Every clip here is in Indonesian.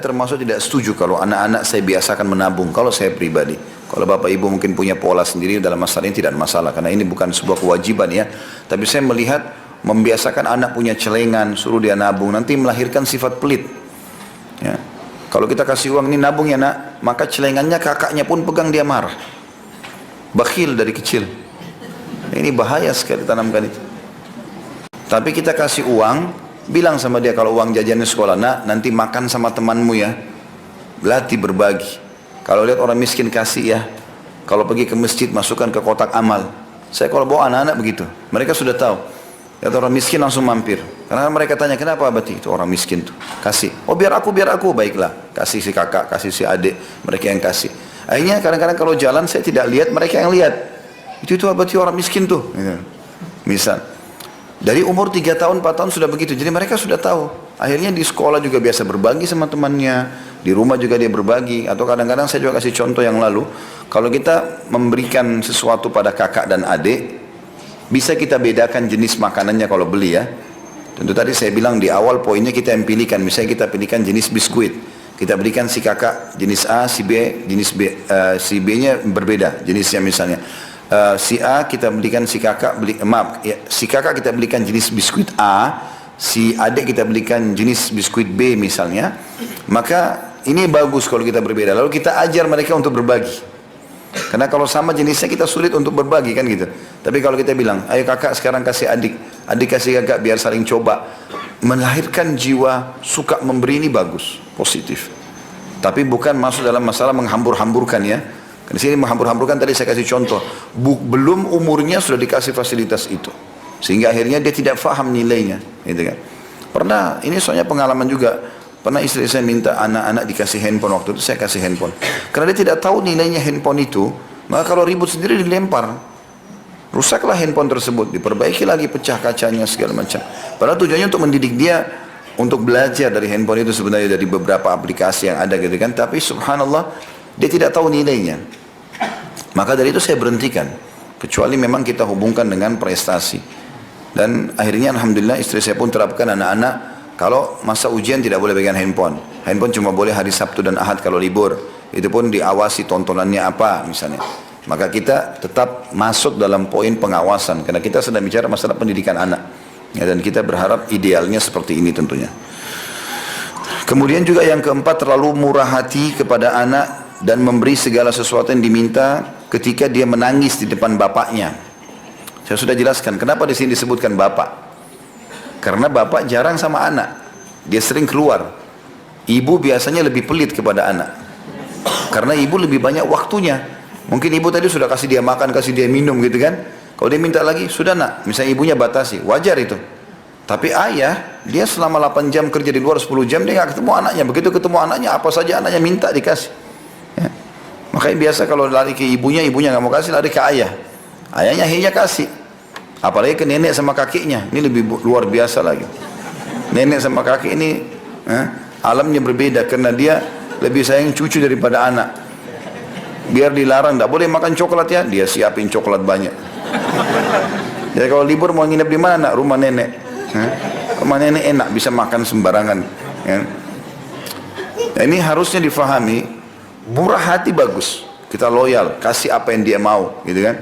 termasuk tidak setuju kalau anak-anak saya biasakan menabung, kalau saya pribadi. Kalau bapak ibu mungkin punya pola sendiri dalam masalah ini tidak ada masalah, karena ini bukan sebuah kewajiban ya. Tapi saya melihat membiasakan anak punya celengan, suruh dia nabung, nanti melahirkan sifat pelit. Ya. Kalau kita kasih uang ini nabung ya nak, maka celengannya kakaknya pun pegang, dia marah. Bakhil dari kecil. Ini bahaya sekali tanamkan itu. Tapi kita kasih uang, bilang sama dia kalau uang jajannya sekolah, nak nanti makan sama temanmu ya, latih berbagi. Kalau lihat orang miskin kasih ya, kalau pergi ke masjid masukkan ke kotak amal. Saya kalau bawa anak-anak begitu, mereka sudah tahu. Lihat orang miskin langsung mampir. Karena mereka tanya, kenapa abati? Itu orang miskin tuh, kasih. Oh biar aku, baiklah. Kasih si kakak, kasih si adik, mereka yang kasih. Akhirnya kadang-kadang kalau jalan saya tidak lihat, mereka yang lihat. Itu abati orang miskin tuh. Misal. Dari umur 3 tahun, 4 tahun sudah begitu. Jadi mereka sudah tahu. Akhirnya di sekolah juga biasa berbagi sama temannya. Di rumah juga dia berbagi. Atau kadang-kadang saya juga kasih contoh yang lalu. Kalau kita memberikan sesuatu pada kakak dan adik, bisa kita bedakan jenis makanannya kalau beli ya. Tentu tadi saya bilang di awal poinnya kita yang pilihkan. Misalnya kita pilihkan jenis biskuit. Kita berikan si kakak jenis A, si B, jenis B. Si B-nya berbeda jenisnya misalnya. Si A kita belikan si kakak si kakak kita belikan jenis biskuit A, si adik kita belikan jenis biskuit B misalnya. Maka ini bagus kalau kita berbeda. Lalu kita ajar mereka untuk berbagi. Karena kalau sama jenisnya kita sulit untuk berbagi kan gitu. Tapi kalau kita bilang, ayo kakak sekarang kasih adik, adik kasih kakak biar saling coba, melahirkan jiwa suka memberi ini bagus, positif. Tapi bukan masuk dalam masalah menghambur-hamburkan ya. Di sini menghambur-hamburkan tadi saya kasih contoh, belum umurnya sudah dikasih fasilitas itu, sehingga akhirnya dia tidak faham nilainya, gitu kan. Pernah, ini soalnya pengalaman juga, pernah istri saya minta anak-anak dikasih handphone, waktu itu saya kasih handphone, karena dia tidak tahu nilainya handphone itu, maka kalau ribut sendiri dilempar, rusaklah handphone tersebut, diperbaiki lagi, pecah kacanya segala macam. Padahal tujuannya untuk mendidik dia untuk belajar dari handphone itu sebenarnya dari beberapa aplikasi yang ada, gitu kan. Tapi subhanallah dia tidak tahu nilainya. Maka dari itu saya berhentikan, kecuali memang kita hubungkan dengan prestasi. Dan akhirnya alhamdulillah istri saya pun terapkan anak-anak, kalau masa ujian tidak boleh pegang handphone. Handphone cuma boleh hari Sabtu dan Ahad kalau libur. Itu pun diawasi tontonannya apa misalnya. Maka kita tetap masuk dalam poin pengawasan, karena kita sedang bicara masalah pendidikan anak. Ya, dan kita berharap idealnya seperti ini tentunya. Kemudian juga yang keempat, terlalu murah hati kepada anak dan memberi segala sesuatu yang diminta ketika dia menangis di depan bapaknya. Saya sudah jelaskan kenapa di sini disebutkan bapak. Karena bapak jarang sama anak, dia sering keluar. Ibu biasanya lebih pelit kepada anak, karena ibu lebih banyak waktunya. Mungkin ibu tadi sudah kasih dia makan, kasih dia minum gitu kan. Kalau dia minta lagi, sudah nak, misalnya ibunya batasi, wajar itu. Tapi ayah, dia selama 8 jam kerja di luar, 10 jam, dia nggak ketemu anaknya. Begitu ketemu anaknya, apa saja anaknya minta dikasih. Ya. Makanya biasa kalau lari ke ibunya, ibunya nggak mau kasih, lari ke ayah. Ayahnya akhirnya kasih. Apalagi ke nenek sama kakeknya, ini lebih luar biasa lagi. Nenek sama kakek ini alamnya berbeda, karena dia lebih sayang cucu daripada anak. Biar dilarang, tidak boleh makan coklat ya, dia siapin coklat banyak. Jadi kalau libur mau nginep di mana? Rumah nenek. Rumah nenek enak, bisa makan sembarangan. Ya. Nah, ini harusnya difahami, murah hati bagus, kita loyal, kasih apa yang dia mau, gitu kan.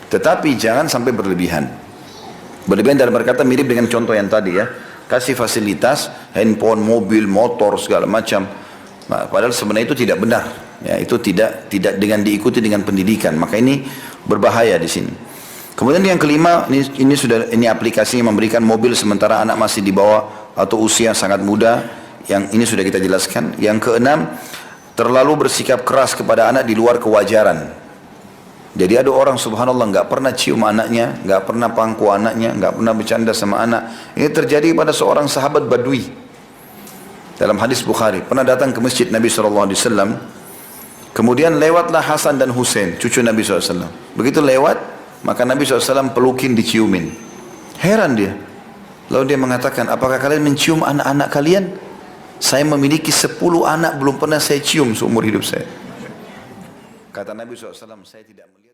Tetapi jangan sampai berlebihan. Berlebihan dalam berkata mirip dengan contoh yang tadi ya, kasih fasilitas, handphone, mobil, motor, segala macam. Nah, padahal sebenarnya itu tidak benar. Ya, itu tidak dengan diikuti dengan pendidikan. Maka ini berbahaya di sini. Kemudian yang kelima, ini aplikasinya memberikan mobil sementara anak masih di bawah atau usia sangat muda. Yang ini sudah kita jelaskan. Yang keenam, terlalu bersikap keras kepada anak di luar kewajaran. Jadi ada orang subhanallah nggak pernah cium anaknya, nggak pernah pangku anaknya, nggak pernah bercanda sama anak. Ini terjadi pada seorang sahabat Badui. Dalam hadis Bukhari, pernah datang ke masjid Nabi SAW. Kemudian lewatlah Hasan dan Husain, cucu Nabi SAW. Begitu lewat, maka Nabi SAW pelukin, diciumin. Heran dia. Lalu dia mengatakan, apakah kalian mencium anak-anak kalian? Saya memiliki 10 anak, belum pernah saya cium seumur hidup saya. Kata Nabi SAW, saya tidak melihat.